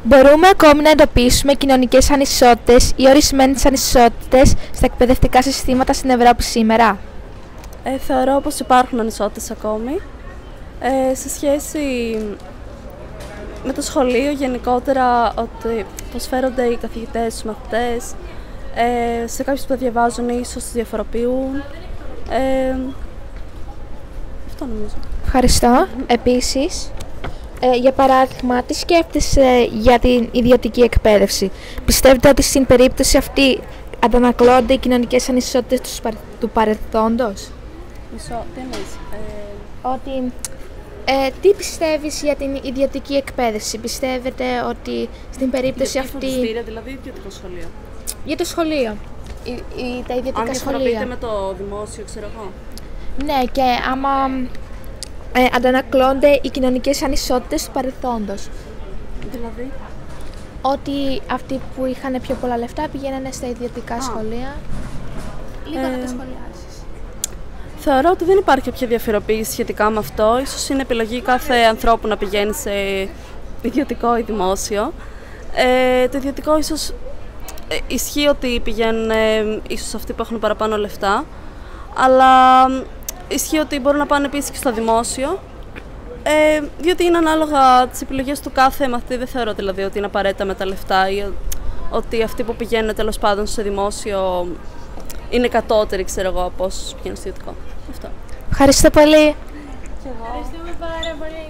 Μπορούμε ακόμη να εντοπίσουμε κοινωνικές ανισότητες ή ορισμένες ανισότητες στα εκπαιδευτικά συστήματα στην Ευρώπη σήμερα? Θεωρώ πως υπάρχουν ανισότητες ακόμη. Σε σχέση με το σχολείο γενικότερα, ότι πώς φέρονται οι καθηγητές στους μαθητές, σε κάποιους που τα διαβάζουν ίσως τους διαφοροποιούν. Αυτό νομίζω. Ευχαριστώ. Επίσης, για παράδειγμα, τι σκέφτεσαι για την ιδιωτική εκπαίδευση? Πιστεύετε ότι στην περίπτωση αυτή αντανακλώνται οι κοινωνικές ανισότητες του παρελθόντος? Τι εννοείς? Ότι, τι πιστεύεις για την ιδιωτική εκπαίδευση? Πιστεύετε ότι στην περίπτωση αυτή... Φροντιστήρια, δηλαδή ιδιωτικό σχολείο. Για το σχολείο, τα ιδιωτικά σχολεία. Αν διαφοροποιείται με το δημόσιο, ξέρω εγώ. Ναι, και άμα αντανακλώνται οι κοινωνικές ανισότητες του παρελθόντος. Δηλαδή? Ότι αυτοί που είχαν πιο πολλά λεφτά πηγαίνανε στα ιδιωτικά σχολεία. Λίγο να τα σχολιάσεις. Θεωρώ ότι δεν υπάρχει κάποια διαφοροποίηση σχετικά με αυτό. Ίσως είναι επιλογή κάθε ανθρώπου να πηγαίνει σε ιδιωτικό ή δημόσιο. Το ιδιωτικό ίσως ισχύει ότι πηγαίνουν ίσως αυτοί που έχουν παραπάνω λεφτά, αλλά ισχύει ότι μπορούν να πάνε επίσης και στο δημόσιο, διότι είναι ανάλογα τις επιλογές του κάθε μαθητή. Δεν θεωρώ δηλαδή ότι είναι απαραίτητα με τα λεφτά ή ότι αυτοί που πηγαίνουν τέλος πάντων σε δημόσιο είναι κατώτεροι, ξέρω εγώ, από όσους πηγαίνουν στο ιδιωτικό. Αυτό. Ευχαριστώ πολύ. Και εγώ. Ευχαριστούμε πάρα πολύ.